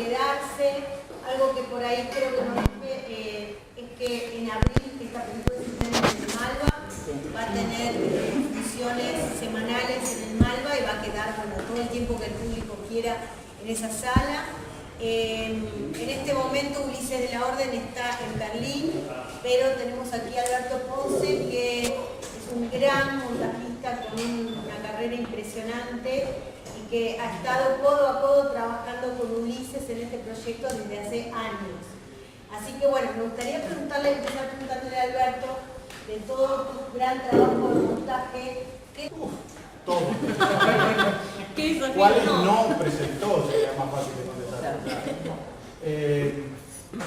quedarse. Algo que por ahí creo que nos dije es que en abril esta película se estrena en el Malva, va a tener funciones semanales en el Malva y va a quedar todo el tiempo que el público quiera en esa sala. En este momento Ulises de la Orden está en Berlín, pero tenemos aquí a Alberto Ponce, que es un gran montajista con una carrera impresionante y que ha estado codo a codo trabajando con Ulises en este proyecto desde hace años. Así que bueno, me gustaría empezar preguntándole a Alberto, de todo tu gran trabajo de montaje, ¿qué? Todo. ¿Cuáles no presentó? Sería más fácil de contestar.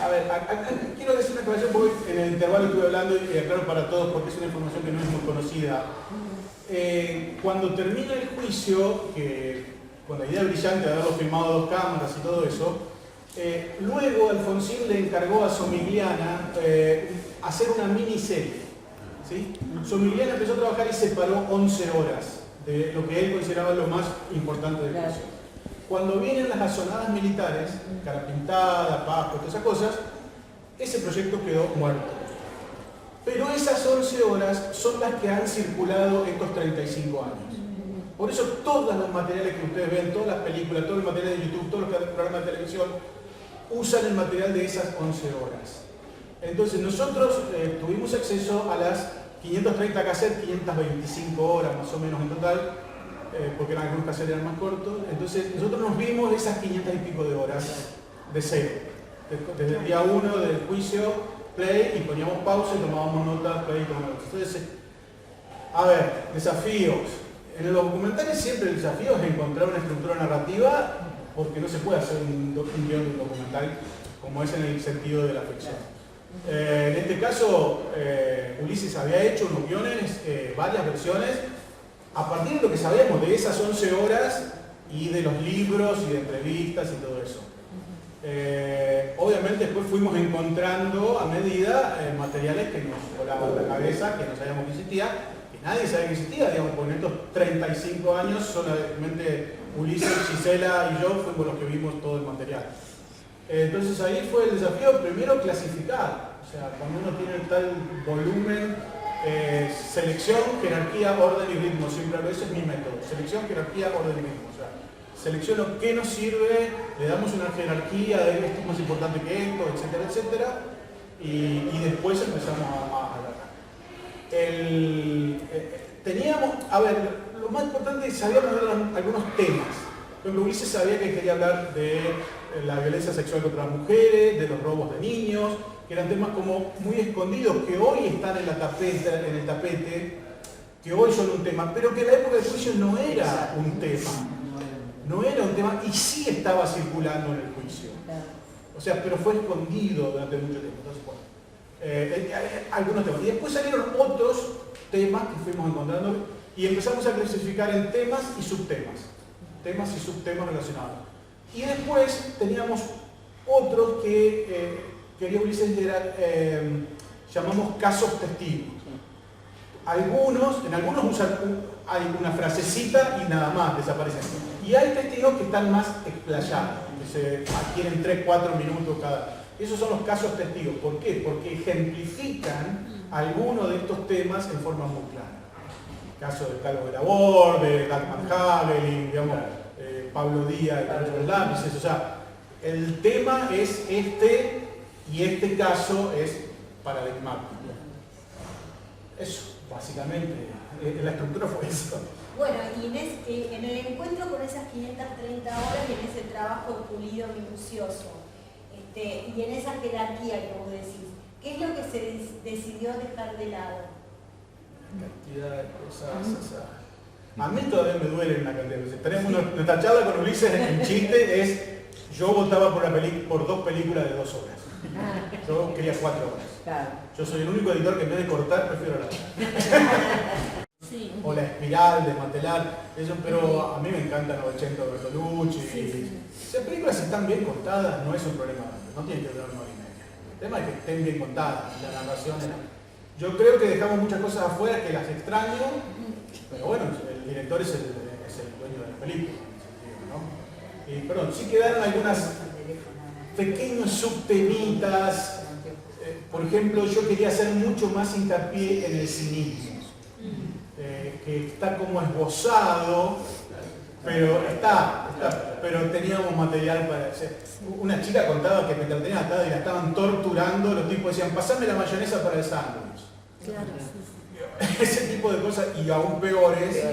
A ver, quiero decir una aclaración porque en el intervalo estuve hablando y aclaro para todos porque es una información que no es muy conocida. Cuando termina el juicio, con la idea brillante de haberlo filmado a 2 cámaras y todo eso, luego Alfonsín le encargó a Somigliana hacer una miniserie. ¿Sí? Somigliana empezó a trabajar y separó 11 horas de lo que él consideraba lo más importante del juicio. Cuando vienen las gasonadas militares, Cara Pintada, Pascua, todas esas cosas, ese proyecto quedó muerto. Pero esas 11 horas son las que han circulado estos 35 años. Por eso todos los materiales que ustedes ven, todas las películas, todo el material de YouTube, todos los programas de televisión, usan el material de esas 11 horas. Entonces nosotros tuvimos acceso a las 530 cassettes, 525 horas más o menos en total, porque algunos cassettes eran más cortos. Entonces nosotros nos vimos esas 500 y pico de horas de cero. Desde el día 1 del juicio, play, y poníamos pausa y tomábamos nota, play y tomábamos nota. Entonces, a ver, desafíos. En los documentales siempre el desafío es encontrar una estructura narrativa, porque no se puede hacer un guión de un documental como es en el sentido de la ficción. En este caso, Ulises había hecho unos guiones, varias versiones, a partir de lo que sabemos de esas 11 horas y de los libros y de entrevistas y todo eso. Obviamente después fuimos encontrando a medida materiales que nos volaban la cabeza, que no sabíamos que existía, que nadie sabía que existía, digamos, porque en estos 35 años solamente Ulises, Gisela y yo fuimos los que vimos todo el material. Entonces ahí fue el desafío, primero clasificar, o sea, cuando uno tiene tal volumen, selección, jerarquía, orden y ritmo, siempre ese es mi método, selección, jerarquía, orden y ritmo, o sea, selecciono qué nos sirve, le damos una jerarquía de esto es más importante que esto, etcétera, etcétera, y después empezamos a hablar. Teníamos, a ver, lo más importante es sabíamos algunos temas. Por ejemplo, Ulises sabía que quería hablar de la violencia sexual contra las mujeres, de los robos de niños, que eran temas como muy escondidos, que hoy están en el tapete, que hoy son un tema, pero que en la época del juicio no era un tema. No era un tema y sí estaba circulando en el juicio. O sea, pero fue escondido durante mucho tiempo. Entonces, bueno, algunos temas. Y después salieron otros temas que fuimos encontrando y empezamos a clasificar en temas y subtemas. Temas y subtemas relacionados. Y después teníamos otros que quería Ulises llamamos casos testigos. En algunos hay una frasecita y nada más, desaparecen. Y hay testigos que están más explayados, que se adquieren 3-4 minutos cada. Esos son los casos testigos. ¿Por qué? Porque ejemplifican algunos de estos temas en forma muy clara. El caso del Calvo de Labor, de Dagmar Hagelin, digamos, Pablo Díaz y los lápices. O sea, el tema es este y este caso es paradigmático. Eso, básicamente, la estructura fue eso. Bueno, y en el encuentro con esas 530 horas y en ese trabajo pulido, minucioso, y en esa jerarquía que vos decís, ¿qué es lo que se decidió dejar de lado? Cantidad de cosas, a mí todavía me duele una cantidad de veces. Tenemos nuestra charla con Ulises en chiste es, yo votaba por 2 películas de 2 horas. Yo quería 4 horas. Claro. Yo soy el único editor que en vez de cortar prefiero la Sí. o la espiral, desmantelar, eso, pero a mí me encantan los 80 de Bertolucci. Si las películas están bien contadas no es un problema, no tienen que durar 1 hora y media. El tema es que estén bien contadas, la narración era. Yo creo que dejamos muchas cosas afuera que las extraño, pero bueno, el director es el dueño de la película, ¿no? Y perdón, sí quedaron algunas pequeños subtemitas. Por ejemplo, yo quería hacer mucho más hincapié en el cinismo, que está como esbozado, pero pero teníamos material para hacer. Una chica contaba que mientras tenían atada y la estaban torturando, los tipos decían, pasame la mayonesa para el sándwich. Claro. Ese tipo de cosas, y aún peores,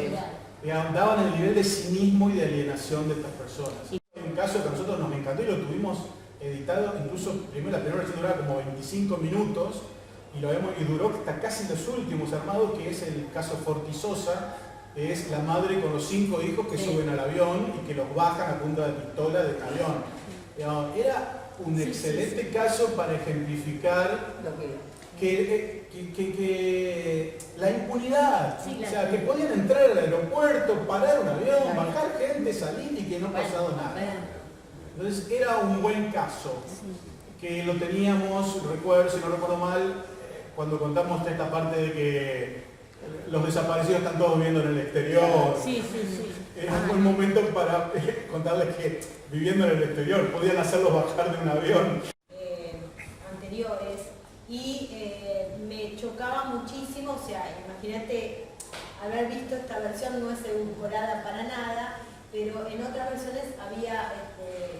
daban el nivel de cinismo y de alienación de estas personas. Un caso que a nosotros nos encantó y lo tuvimos editado, incluso la primera versión duraba como 25 minutos y duró hasta casi los últimos armados, que es el caso Fortisosa, que es la madre con los 5 hijos que suben al avión y que los bajan a punta de pistola del avión. Era un excelente caso para ejemplificar que la impunidad, o sea, que podían entrar al aeropuerto, parar un avión, bajar gente, salir y que no ha pasado nada. Entonces era un buen caso, que lo teníamos, recuerdo, si no recuerdo mal, cuando contamos esta parte de que los desaparecidos están todos viviendo en el exterior. Era un buen momento para contarles que viviendo en el exterior podían hacerlos bajar de un avión. Anteriores, y me chocaba muchísimo, o sea, imagínate haber visto esta versión, no es edulcorada para nada, pero en otras versiones había,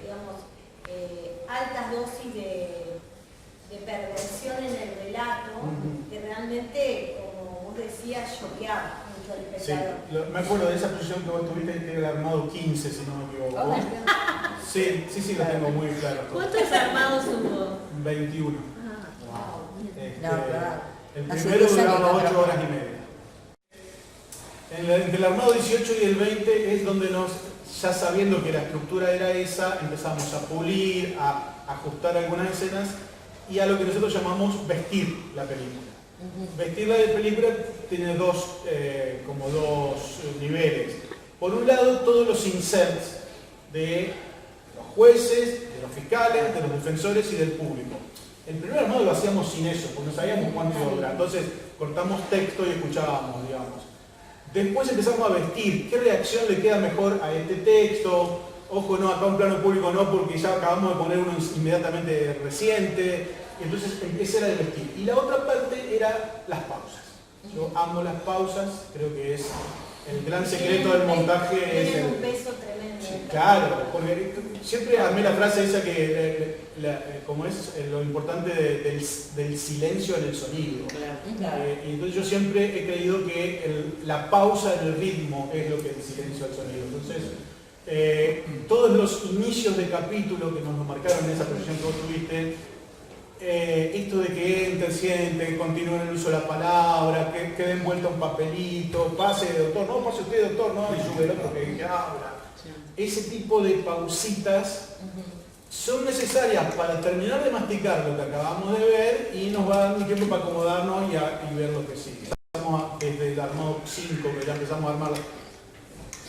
digamos, altas dosis de perversión en el relato, que realmente, como vos decías, choqueaba mucho al espectador. Sí, me acuerdo de esa exposición que vos tuviste, que era el armado 15, si no me equivoco. Sí, lo tengo muy claro. ¿Cuántos armados hubo? 21. Claro. El primero duraba 8 horas y media. Entre el armado 18 y el 20 es donde ya sabiendo que la estructura era esa, empezamos a pulir, a ajustar algunas escenas y a lo que nosotros llamamos vestir la película. Vestir la película tiene dos niveles. Por un lado, todos los inserts de los jueces, de los fiscales, de los defensores y del público. El primer armado lo hacíamos sin eso, porque no sabíamos cuánto iba a durar. Entonces cortamos texto y escuchábamos, digamos. Después empezamos a vestir qué reacción le queda mejor a este texto. Ojo, no, acá un plano público no, porque ya acabamos de poner uno inmediatamente reciente. Entonces ese era el vestir. Y la otra parte era las pausas. Yo amo las pausas, creo que es el gran secreto del montaje. Tienen un peso tremendo. Sí, claro, porque siempre amé la frase esa que, como es lo importante del silencio en el sonido. Y entonces yo siempre he creído que la pausa en el ritmo es lo que es el silencio del sonido. Entonces, todos los inicios de capítulo que nos lo marcaron en esa posición que vos tuviste, esto de que entren, sienten, continúen el uso de la palabra, que quede envuelto un papelito, pase doctor, no, pase usted doctor, no, y sube el otro que habla. Ese tipo de pausitas son necesarias para terminar de masticar lo que acabamos de ver y nos va dando tiempo para acomodarnos y ver lo que sigue. Desde el armado 5, que ya empezamos a armarlo.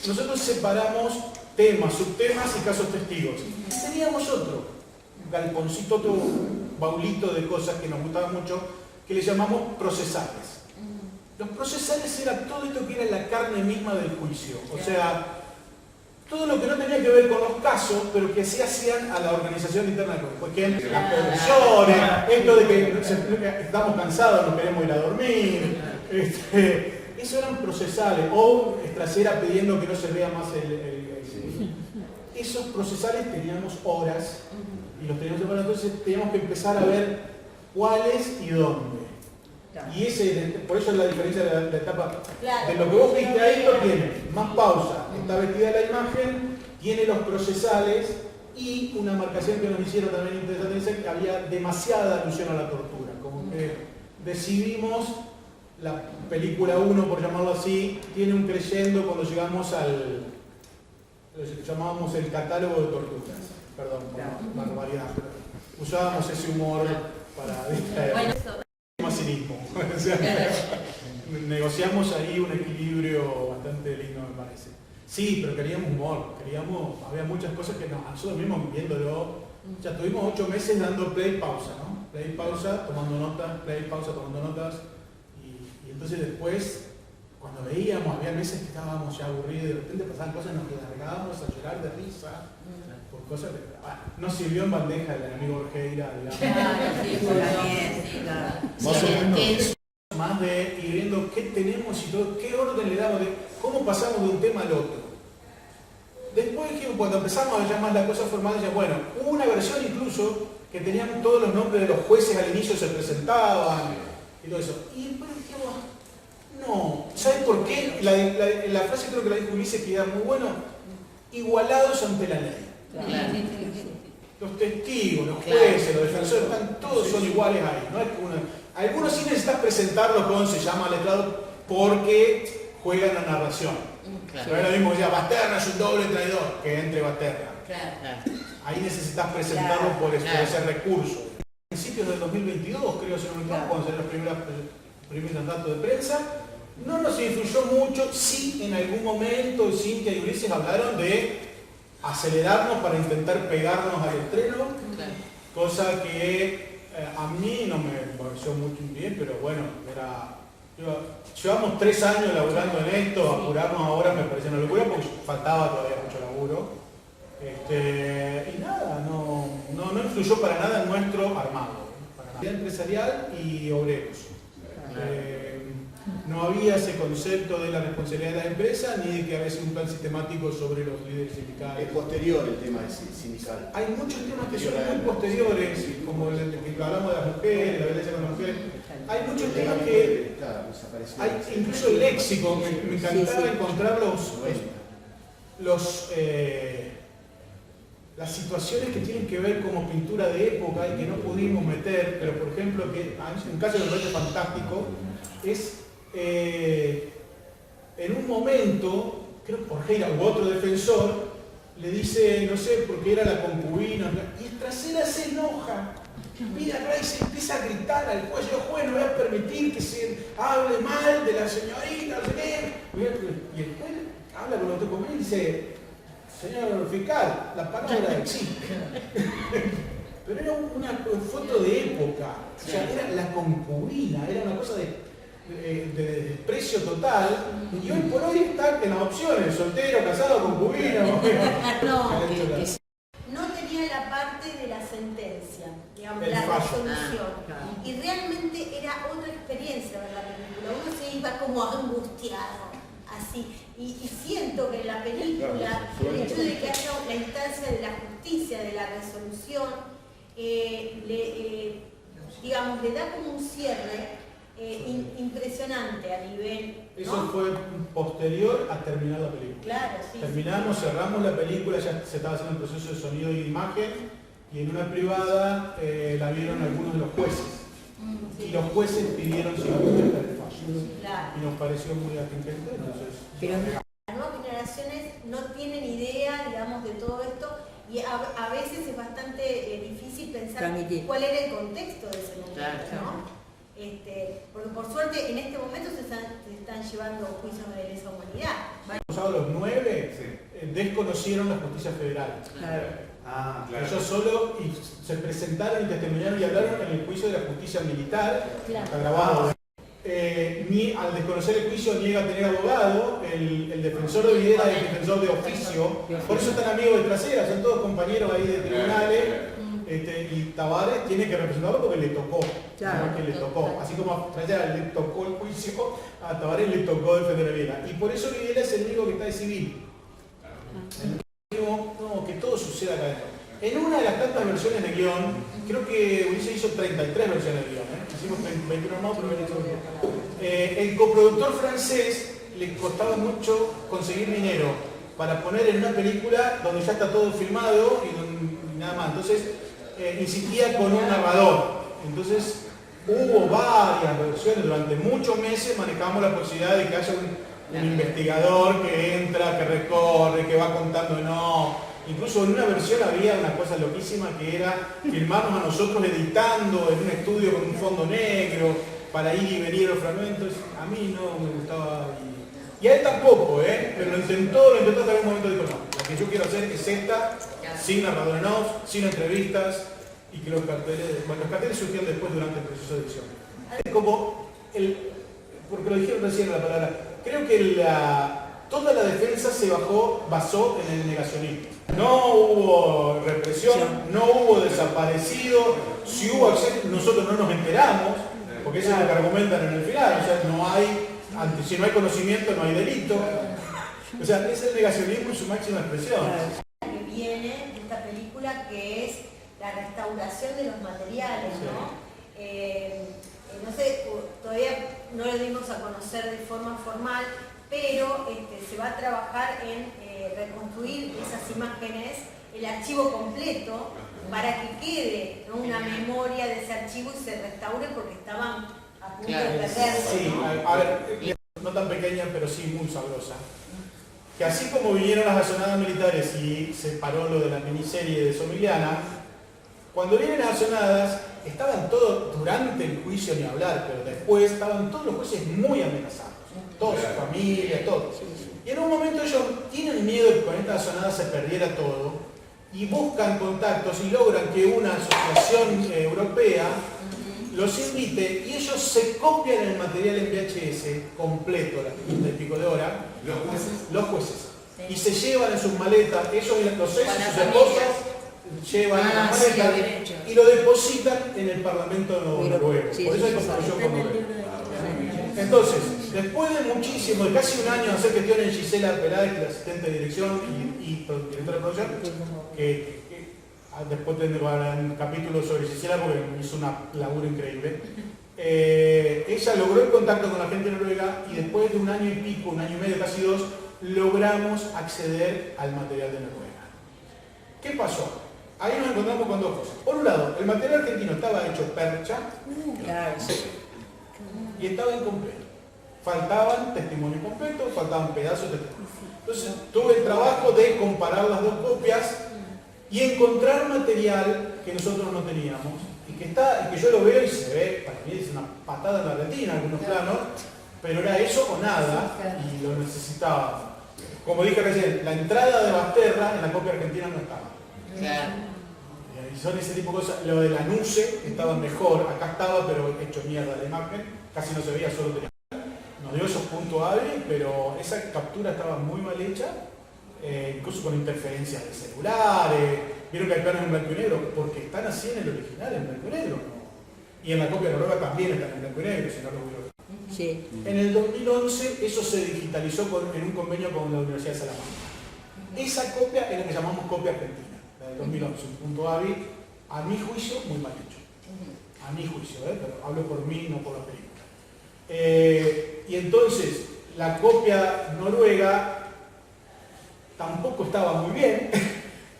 Nosotros separamos temas, subtemas y casos testigos. Teníamos otro galponcito, otro baulito de cosas que nos gustaban mucho, que le llamamos procesales. Los procesales era todo esto que era la carne misma del juicio. O sea, todo lo que no tenía que ver con los casos, pero que sí hacían a la organización interna del juicio. Por ejemplo, las producciones, esto de que estamos cansados, no queremos ir a dormir. Eso eran procesales. O Estracera pidiendo que no se vea más esos procesales teníamos horas y los teníamos separados, entonces teníamos que empezar a ver cuáles y dónde. Y por eso es la diferencia de la etapa. De lo que vos viste a esto tiene más pausa, está vestida la imagen, tiene los procesales y una marcación que nos hicieron también interesante, dice que había demasiada alusión a la tortura. Como que decidimos, la película 1, por llamarlo así, tiene un creyendo cuando llegamos lo que llamábamos el catálogo de torturas. Perdón, por barbaridad. Usábamos ese humor para distraer. Más cinismo. O sea, negociamos ahí un equilibrio bastante lindo, me parece. Sí, pero queríamos humor, había muchas cosas que nosotros mismos viéndolo, ya tuvimos 8 meses dando play pausa, ¿no? Play pausa, tomando notas, play pausa, tomando notas, y entonces después, cuando veíamos, había meses que estábamos ya aburridos, y de repente pasaban cosas y nos largábamos a llorar de risa por cosas que no sirvió en bandeja el amigo Orjeira, digamos. Más o menos. Más de ir viendo qué tenemos y todo, qué orden le damos, de cómo pasamos de un tema al otro. Después, cuando empezamos a llamar la cosa formal, ya bueno, hubo una versión incluso que tenían todos los nombres de los jueces al inicio, se presentaban y todo eso. Y después dijimos, no, ¿sabes por qué? La frase creo que la dijo Ulises, que era muy bueno, igualados ante la ley. Los testigos, los jueces, los defensores, todos son iguales ahí. No es que algunos sí necesitas presentarlos con se llama letrado porque juegan la narración. Pero es lo mismo que decía, Basterna es un doble traidor, que entre Basterna. Ahí necesitas presentarlo por ese recurso. A principios del 2022, creo, si no me equivoco, cuando salieron los primeros datos de prensa, no nos influyó mucho, sí en algún momento Cintia y Ulises hablaron de acelerarnos para intentar pegarnos al estreno, cosa que a mí no me pareció mucho bien, pero bueno, llevamos 3 años laburando en esto, apurarnos ahora me pareció una locura porque faltaba todavía mucho laburo. Y nada, no influyó para nada en nuestro armado, para nada. Empresarial y obreros. No había ese concepto de la responsabilidad de la empresa ni de que había un plan sistemático sobre los líderes sindicales. Es posterior el tema sindical. Hay muchos temas que son muy posteriores, como el que hablamos de las mujeres, la violencia con las mujeres. Hay muchos temas que hay incluso el léxico, me encantaba encontrar las situaciones que tienen que ver como pintura de época y que no pudimos meter, pero por ejemplo, que en un caso que me parece fantástico, es en un momento, creo que Orjeira u otro defensor le dice, no sé, porque era la concubina, y el trasera se enoja. Mira acá y se empieza a gritar al juez, yo juez no voy a permitir que se hable mal de la señorita, no sé qué. Y el juez habla con otro concubino y dice, señor fiscal, la palabra existe. Pero era una foto de época, o sea, era la concubina, era una cosa de desprecio total, y hoy por hoy está en las opciones, soltero, casado, concubina. No tenía la parte de la sentencia, digamos, El la fallo. resolución. Y realmente era otra experiencia ver la película. Uno se iba como angustiado, así. Y siento que en la película, el hecho de que haya la instancia de la justicia, de la resolución, digamos, le da como un cierre impresionante a nivel, ¿no? Eso fue posterior a terminar la película. Claro, sí. Terminamos, cerramos la película, ya se estaba haciendo el proceso de sonido y imagen, y en una privada la vieron algunos de los jueces. Sí. Y los jueces pidieron si iba a respetar el fallo. Claro. Y nos pareció muy atingente, entonces... Las nuevas generaciones no tienen idea, digamos, de todo esto, y a veces es bastante difícil pensar cuál era el contexto de ese momento, ¿no? Porque por suerte en este momento se están llevando juicios de lesa humanidad. Los 9 desconocieron la justicia federal. Ellos solo se presentaron y testimoniaron y hablaron en el juicio de la justicia militar, está grabado. Ni al desconocer el juicio niega tener abogado, el defensor de Videla es el defensor de oficio, por eso están amigos de trasera, son todos compañeros ahí de tribunales. Y Tavares tiene que representarlo porque le tocó, que le tocó. Así como a Trayera le tocó el juicio, a Tavares le tocó defender a Videla. Y por eso Videla es el único que está de civil. No, que todo suceda acá adentro. En una de las tantas versiones de guión, creo que Ulises hizo 33 versiones de guión. Hicimos 21 armados, pero había hecho 21. El coproductor francés le costaba mucho conseguir dinero para poner en una película donde ya está todo filmado y nada más. Entonces, insistía con un narrador. Entonces hubo varias versiones, durante muchos meses manejamos la posibilidad de que haya un investigador que entra, que recorre, que va contando, incluso en una versión había una cosa loquísima que era filmarnos a nosotros editando en un estudio con un fondo negro para ir y venir los fragmentos. A mí no me gustaba y a él tampoco, pero lo intentó hasta en un momento dijo, no, la que yo quiero hacer es esta, sin narrador en off, sin entrevistas, y que los carteles surgieron después durante el proceso de edición. Porque lo dijeron recién la palabra, creo que toda la defensa se basó en el negacionismo. No hubo represión, no hubo desaparecido, si hubo acceso, nosotros no nos enteramos, porque eso es lo que argumentan en el final, o sea, no hay, si no hay conocimiento no hay delito, o sea, es el negacionismo en su máxima expresión. Que viene de esta película, que es la restauración de los materiales, ¿no? No sé, todavía no lo dimos a conocer de forma formal, pero se va a trabajar en reconstruir esas imágenes, el archivo completo, para que quede, ¿no?, una memoria de ese archivo y se restaure, porque estaban a punto de perderse. Sí, ¿no? a ver, no tan pequeña, pero sí muy sabrosa. Que así como vinieron las gasonadas militares y se paró lo de la miniserie de Sommeliana, cuando vienen las gasonadas, estaban todos, durante el juicio ni hablar, pero después estaban todos los jueces muy amenazados. Toda su familia, todos. Y en un momento ellos tienen miedo de que con esta gasonada se perdiera todo y buscan contactos y logran que una asociación europea los invite y ellos se copian el material en VHS completo, las 50 y pico de hora, los jueces, y se llevan en sus maletas, ellos y los jueces y sus esposas llevan las maletas y lo depositan en el Parlamento noruego. Por eso hay construcción con Noruega. Entonces, después de muchísimo, de casi un año de hacer gestión en Gisela Peláez, la asistente de dirección y directora de producción, que después tendrá un capítulo sobre Gisela porque hizo una laburo increíble. Ella logró el contacto con la gente noruega y después de un año y pico, un año y medio, casi dos, logramos acceder al material de Noruega. ¿Qué pasó? Ahí nos encontramos con dos cosas. Por un lado, el material argentino estaba hecho percha y estaba incompleto. Faltaban testimonios completos, faltaban pedazos de testimonio. Entonces tuve el trabajo de comparar las dos copias y encontrar material que nosotros no teníamos y que yo lo veo y se ve, para mí es una patada en la retina en algunos planos, pero era eso o nada y lo necesitaba. Como dije recién, la entrada de Basterra en la copia argentina no estaba. Y son ese tipo de cosas. Lo de la nuce estaba mejor, acá estaba, pero hecho mierda la imagen, casi no se veía, solo tenía. Nos dio esos puntos hábiles, pero esa captura estaba muy mal hecha, incluso con interferencias de celulares. Vieron que hay planos en blanco y negro, porque están así en el original, en blanco y negro, ¿no? Y en la copia noruega también están en blanco y negro, si no lo hubiera. Sí. En el 2011 eso se digitalizó en un convenio con la Universidad de Salamanca. Esa copia es la que llamamos copia argentina, la del 2011, un punto hábil, a mi juicio, muy mal hecho. A mi juicio, pero hablo por mí, no por la película. Y entonces, la copia noruega tampoco estaba muy bien.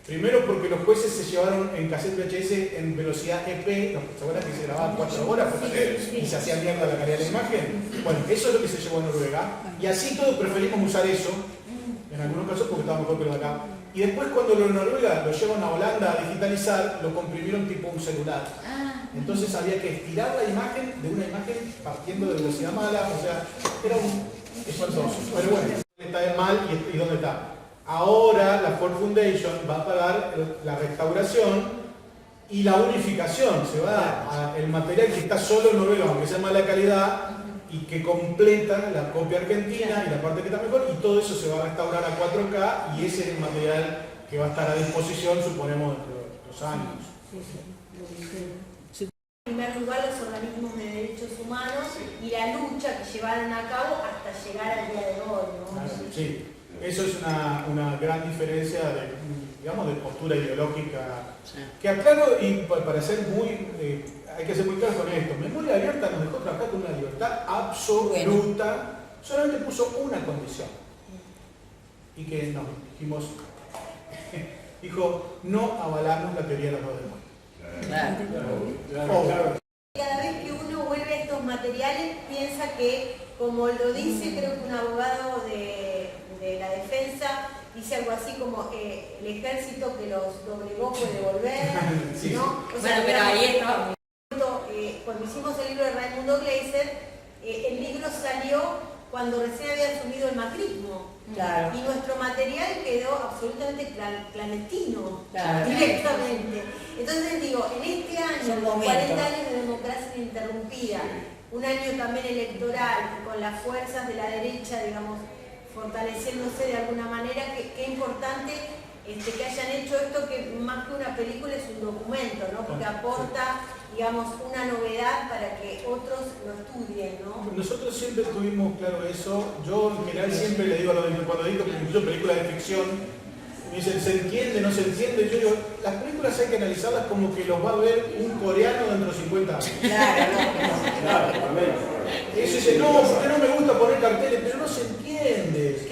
Primero porque los jueces se llevaron en cassette VHS en velocidad EP, ¿se acuerdan que se grababan 4 horas y se hacía mierda la calidad de la imagen? Bueno, eso es lo que se llevó a Noruega. Y así todos preferimos usar eso, en algunos casos porque estaba mejor que lo de acá. Y después cuando lo de Noruega lo llevan a Holanda a digitalizar, lo comprimieron tipo un celular. Entonces había que estirar la imagen de una imagen partiendo de velocidad mala, o sea, era un espantoso. Pero bueno, está mal y dónde está. Ahora la Ford Foundation va a pagar la restauración y la unificación. Se va a dar el material que está solo en Noruega, aunque sea mala calidad, y que completa la copia argentina y la parte que está mejor, y todo eso se va a restaurar a 4K y ese es el material que va a estar a disposición, suponemos, dentro de 2 años. En primer lugar, los organismos de derechos humanos y la lucha que llevaron a cabo hasta llegar al día de hoy, ¿no? Claro, sí, eso es una gran diferencia de, digamos, de postura ideológica. Que aclaro, y para ser muy, hay que ser muy claro con esto, Memoria Abierta nos dejó trabajar con una libertad absoluta, solamente puso una condición, y que nos dijimos, dijo, no avalamos la teoría de los dos demonios. Cada vez que uno vuelve a estos materiales piensa que, como lo dice creo que un abogado de la defensa, dice algo así como el ejército que los doblegó puede volver, Sí. ¿no? O sea, Bueno, pero ahí está. Cuando hicimos el libro de Raimundo Gleiser, el libro salió cuando recién había asumido el macrismo. Claro. Y nuestro material quedó absolutamente clandestino, Claro. directamente. Entonces digo, en este año, Son con momentos. 40 años de democracia ininterrumpida, un año también electoral, con las fuerzas de la derecha, digamos, fortaleciéndose de alguna manera, qué importante que hayan hecho esto, que más que una película es un documento, ¿no? Porque aporta, digamos, una novedad para que otros lo estudien, ¿no? Nosotros siempre tuvimos claro eso. Yo en general siempre le digo a los niños, cuando digo que incluso películas de ficción, me dicen, ¿se entiende, no se entiende? Yo digo, las películas hay que analizarlas como que los va a ver un coreano dentro de 50 años. Claro, Eso dice, no, porque no me gusta poner carteles, pero no se entiende.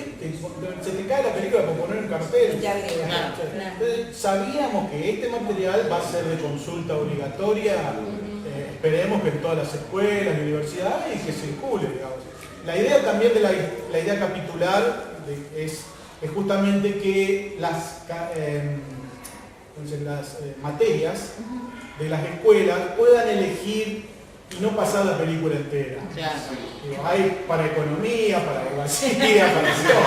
Se te cae la película por poner un cartel. Entonces, sabíamos que este material va a ser de consulta obligatoria, esperemos que en todas las escuelas y universidades y que circule, digamos. La idea también de la idea capitular es justamente que las materias de las escuelas puedan elegir y no pasar la película entera. Claro. Digo, hay para economía, para abogacía, para historia.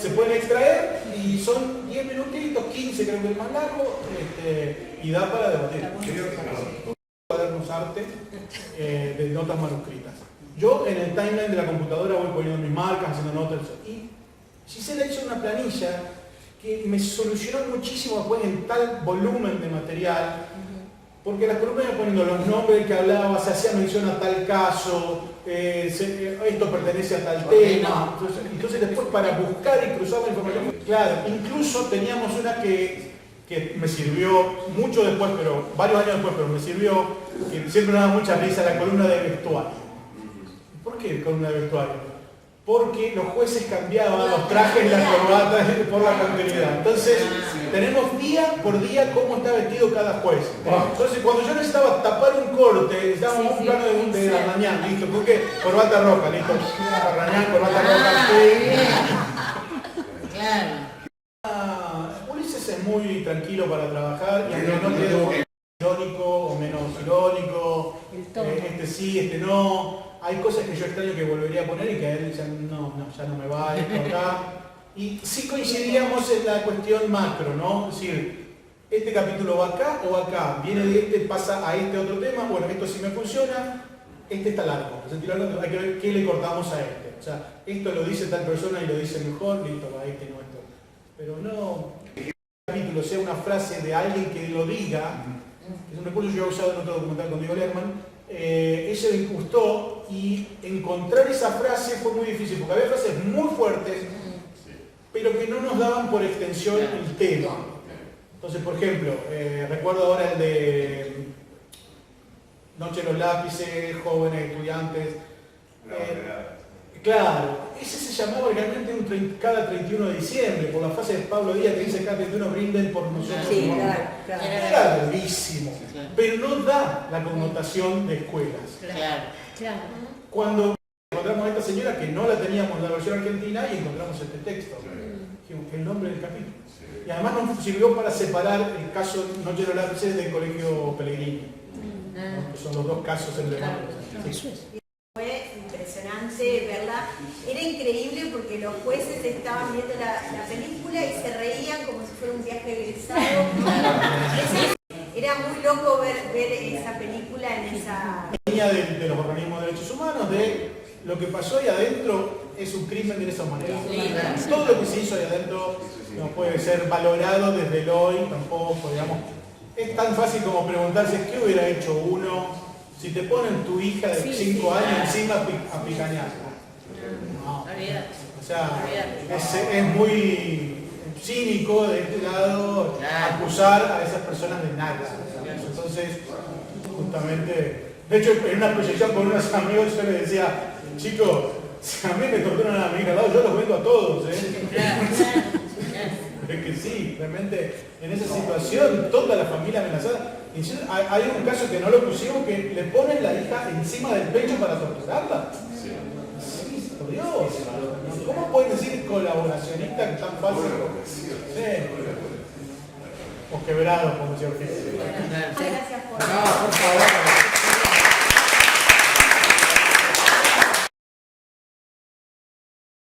Se pueden extraer y son 10 minutitos, 15 creo que es más largo, y da para debatir. Cuadernos arte de notas manuscritas. Yo en el timeline de la computadora voy poniendo mis marcas, haciendo notas, y Gisela hizo una planilla que me solucionó muchísimo después en tal volumen de material, porque las columnas iban poniendo los nombres que hablaba, se hacía mención a tal caso, esto pertenece a tal tema, entonces después para buscar y cruzar la información, claro, incluso teníamos una que me sirvió mucho después, pero varios años después, pero me sirvió, que siempre me daba mucha risa, la columna de vestuario. ¿Por qué columna de vestuario? Porque los jueces cambiaban los trajes y las corbatas por la continuidad. Entonces, tenemos día por día cómo está vestido cada juez. Entonces, cuando yo necesitaba tapar un corte, necesitábamos un plano de D'Artagnan, listo, porque corbata roja, listo. D'Artagnan, corbata roja, sí. Ulises es muy tranquilo para trabajar y aunque no quede irónico o menos irónico, este sí, este no. Hay cosas que yo extraño que volvería a poner y que a él ya no me va esto acá. Y sí coincidíamos en la cuestión macro, ¿no? Es decir, este capítulo va acá o acá, viene de este, pasa a este otro tema, bueno, esto sí me funciona, este está largo, hay que ver qué le cortamos a este. O sea, esto lo dice tal persona y lo dice mejor, listo, va este no esto. Pero no, que el capítulo sea una frase de alguien que lo diga, es un recurso que yo he usado en otro documental con Diego Lerman. Eso me gustó y encontrar esa frase fue muy difícil porque había frases muy fuertes pero que no nos daban por extensión el tema. Entonces, por ejemplo, recuerdo ahora el de Noche de los lápices, jóvenes estudiantes. Claro, ese se llamaba realmente cada 31 de diciembre, por la frase de Pablo Díaz que dice cada 31 brinden por nosotros. Sí, claro. Era brevísimo, pero no da la connotación de escuelas. Claro. Cuando encontramos a esta señora, que no la teníamos en la versión argentina, y encontramos este texto, el nombre del capítulo. Y además nos sirvió para separar el caso Noche de los lápices del Colegio Pellegrini, ¿no? Que son los dos casos emblemáticos. Fue impresionante verla, era increíble porque los jueces estaban viendo la película y se reían como si fuera un viaje egresado. Era muy loco ver esa película en esa... Línea de los organismos de derechos humanos, de lo que pasó ahí adentro es un crimen de esa manera. Todo lo que se hizo ahí adentro no puede ser valorado desde el hoy, tampoco, digamos. Es tan fácil como preguntarse qué hubiera hecho uno si te ponen tu hija de 5 años encima a picañar. No. O sea, es muy cínico de este lado acusar a esas personas de nada. Entonces, justamente, de hecho, en una proyección con unos amigos yo les decía, chicos, si a mí me torturan a mi hija al lado, yo los vendo a todos. Es que sí, realmente en esa situación, toda la familia amenazada. Hay un caso que no lo pusimos que le ponen la hija encima del pecho para torturarla. Sí, por Dios. ¿Cómo pueden decir colaboracionista tan fácil? Sí. O quebrado, como decía Ortiz. Gracias por... No, por favor.